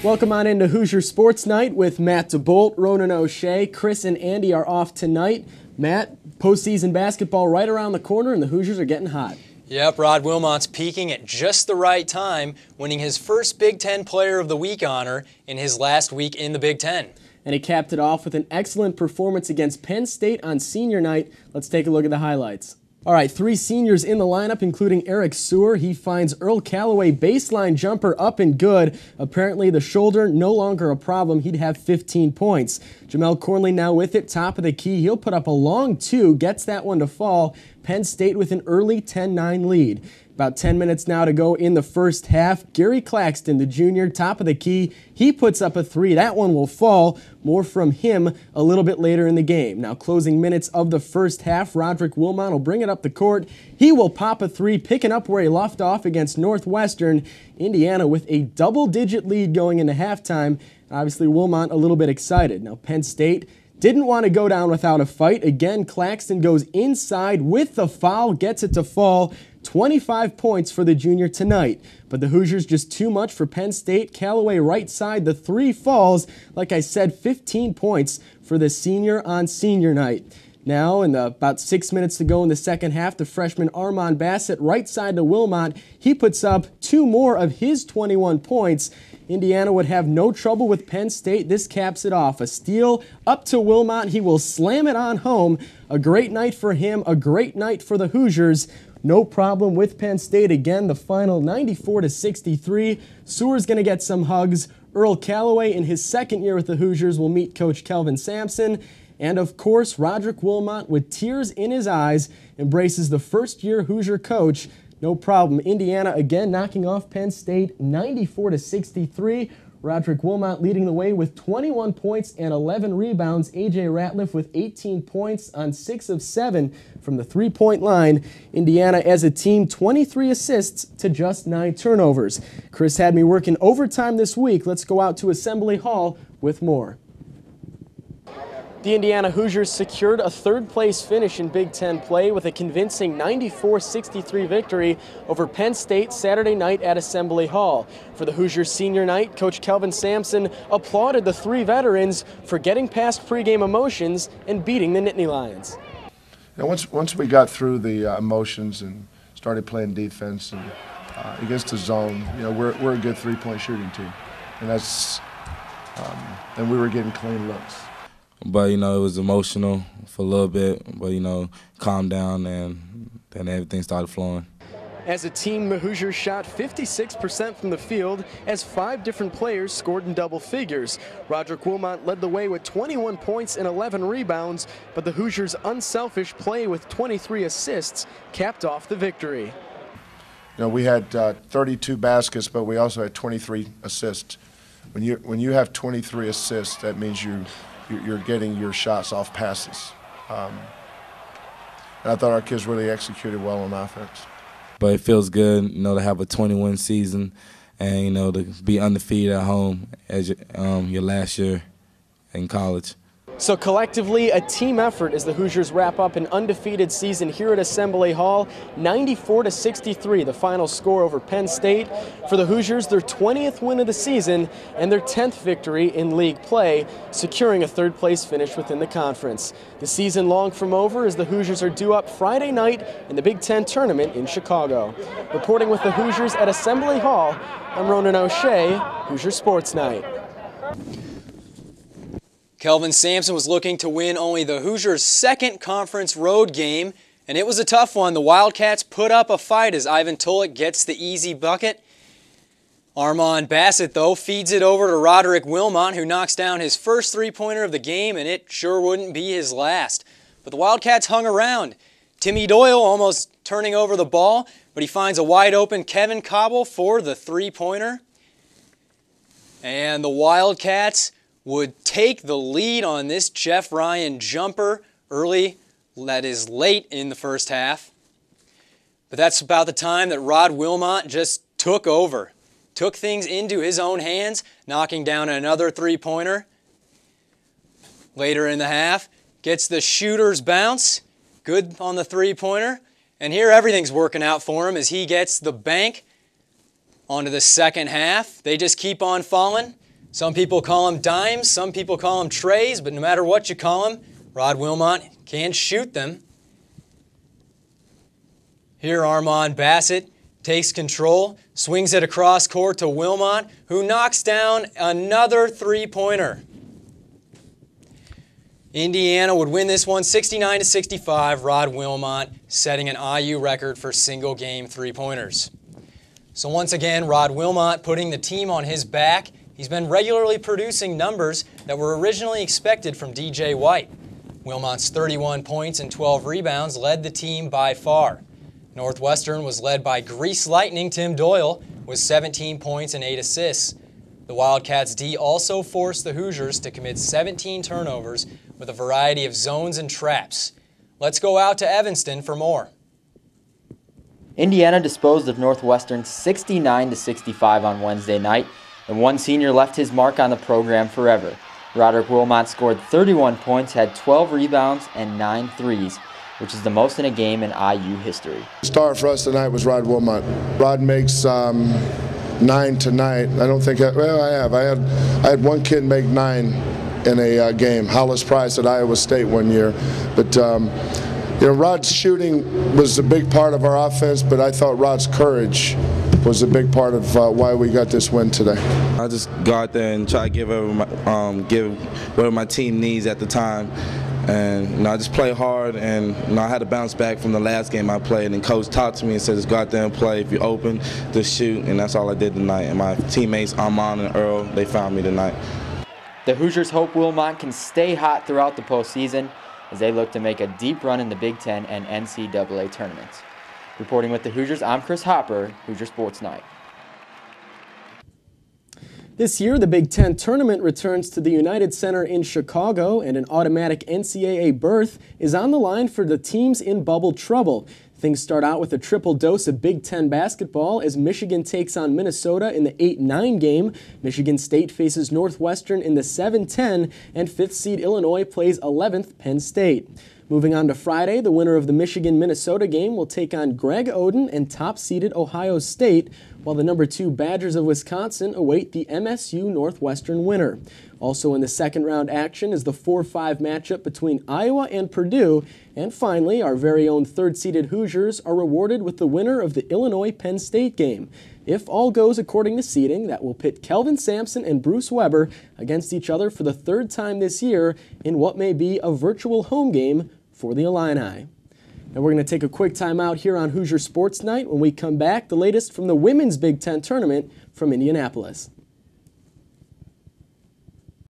Welcome on into Hoosier Sports Night with Matt DeBolt, Ronan O'Shea. Chris and Andy are off tonight. Matt, postseason basketball right around the corner, and the Hoosiers are getting hot. Yep, Rod Wilmot's peaking at just the right time, winning his first Big Ten Player of the Week honor in his last week in the Big Ten. And he capped it off with an excellent performance against Penn State on senior night. Let's take a look at the highlights. All right, 3 seniors in the lineup, including Eric Sewer. He finds Earl Calloway baseline jumper up and good. Apparently the shoulder no longer a problem. He'd have 15 points. Jamel Cornley now with it, top of the key. He'll put up a long 2, gets that one to fall. Penn State with an early 10-9 lead. About 10 minutes now to go in the first half. Gary Claxton, the junior, top of the key. He puts up a 3. That one will fall. More from him a little bit later in the game. Now closing minutes of the first half, Roderick Wilmot will bring it up the court. He will pop a 3, picking up where he left off against Northwestern. Indiana with a double-digit lead going into halftime. Obviously Wilmot a little bit excited. Now Penn State didn't want to go down without a fight. Again, Claxton goes inside with the foul, gets it to fall. 25 points for the junior tonight. But the Hoosiers just too much for Penn State. Calloway right side, the 3 falls. Like I said, 15 points for the senior on senior night. Now, in about 6 minutes to go in the second half, the freshman Armand Bassett right side to Wilmot. He puts up 2 more of his 21 points. Indiana would have no trouble with Penn State. This caps it off. A steal up to Wilmot. He will slam it on home. A great night for him, a great night for the Hoosiers. No problem with Penn State. Again, the final 94-63. Sewer's going to get some hugs. Earl Calloway in his second year with the Hoosiers will meet Coach Kelvin Sampson. And of course, Roderick Wilmot with tears in his eyes embraces the first-year Hoosier coach. No problem. Indiana again knocking off Penn State 94-63. Roderick Wilmot leading the way with 21 points and 11 rebounds. A.J. Ratliff with 18 points on 6 of 7 from the three-point line. Indiana as a team, 23 assists to just 9 turnovers. Chris had me working overtime this week. Let's go out to Assembly Hall with more. The Indiana Hoosiers secured a third-place finish in Big Ten play with a convincing 94-63 victory over Penn State Saturday night at Assembly Hall. For the Hoosiers senior night, Coach Kelvin Sampson applauded the 3 veterans for getting past pregame emotions and beating the Nittany Lions. You know, once we got through the emotions and started playing defense and against the zone, you know, we're a good 3-point shooting team, and and we were getting clean looks. But, you know, it was emotional for a little bit, but, you know, calmed down and then everything started flowing. As a team, the Hoosiers shot 56% from the field as 5 different players scored in double figures. Roderick Wilmot led the way with 21 points and 11 rebounds, but the Hoosiers' unselfish play with 23 assists capped off the victory. You know, we had 32 baskets, but we also had 23 assists. When you have 23 assists, that means you're getting your shots off passes. And I thought our kids really executed well on offense. But it feels good, you know, to have a 20-win season and, you know, to be undefeated at home as your last year in college. So collectively, a team effort as the Hoosiers wrap up an undefeated season here at Assembly Hall. 94-63, the final score over Penn State. For the Hoosiers, their 20th win of the season and their 10th victory in league play, securing a third-place finish within the conference. The season long from over as the Hoosiers are due up Friday night in the Big Ten tournament in Chicago. Reporting with the Hoosiers at Assembly Hall, I'm Ronan O'Shea, Hoosier Sports Night. Kelvin Sampson was looking to win only the Hoosiers' second conference road game, and it was a tough one. The Wildcats put up a fight as Ivan Tulik gets the easy bucket. Armand Bassett, though, feeds it over to Roderick Wilmot, who knocks down his first 3-pointer of the game, and it sure wouldn't be his last. But the Wildcats hung around. Timmy Doyle almost turning over the ball, but he finds a wide-open Kevin Cobble for the 3-pointer. And the Wildcats would take the lead on this Jeff Ryan jumper early, that is late in the first half. But that's about the time that Rod Wilmot just took over, took things into his own hands, knocking down another 3-pointer. Later in the half, gets the shooter's bounce, good on the 3-pointer, and here everything's working out for him as he gets the bank onto the second half. They just keep on falling. Some people call them dimes, some people call them trays, but no matter what you call them, Rod Wilmot can shoot them. Here Armand Bassett takes control, swings it across court to Wilmot, who knocks down another three-pointer. Indiana would win this one 69-65, Rod Wilmot setting an IU record for single-game three-pointers. So once again, Rod Wilmot putting the team on his back. He's been regularly producing numbers that were originally expected from DJ White. Wilmot's 31 points and 12 rebounds led the team by far. Northwestern was led by Grease Lightning Tim Doyle with 17 points and 8 assists. The Wildcats D also forced the Hoosiers to commit 17 turnovers with a variety of zones and traps. Let's go out to Evanston for more. Indiana disposed of Northwestern 69-65 on Wednesday night, and one senior left his mark on the program forever. Roderick Wilmot scored 31 points, had 12 rebounds, and 9 threes, which is the most in a game in IU history. The star for us tonight was Rod Wilmot. Rod makes 9 tonight. I don't think, I have. I had one kid make 9 in a game, Hollis Price at Iowa State one year. But Rod's shooting was a big part of our offense, but I thought Rod's courage was a big part of why we got this win today. I just go out there and try to give whatever my team needs at the time. And I just play hard, and I had to bounce back from the last game I played, and Coach talked to me and said, just go out there and play. If you're open, just shoot, and that's all I did tonight. And my teammates, Armand and Earl, they found me tonight. The Hoosiers hope Wilmot can stay hot throughout the postseason as they look to make a deep run in the Big Ten and NCAA tournaments. Reporting with the Hoosiers, I'm Chris Hopper, Hoosier Sports Nite. This year, the Big Ten tournament returns to the United Center in Chicago, and an automatic NCAA berth is on the line for the teams in bubble trouble. Things start out with a triple dose of Big Ten basketball as Michigan takes on Minnesota in the 8-9 game. Michigan State faces Northwestern in the 7-10, and 5th seed Illinois plays 11th Penn State. Moving on to Friday, the winner of the Michigan-Minnesota game will take on Greg Oden and top-seeded Ohio State, while the number 2 Badgers of Wisconsin await the MSU-Northwestern winner. Also in the second-round action is the 4-5 matchup between Iowa and Purdue. And finally, our very own third-seeded Hoosiers are rewarded with the winner of the Illinois-Penn State game. If all goes according to seeding, that will pit Kelvin Sampson and Bruce Weber against each other for the 3rd time this year in what may be a virtual home game for the Illini. And we're going to take a quick time out here on Hoosier Sports Night. When we come back, the latest from the Women's Big Ten Tournament from Indianapolis.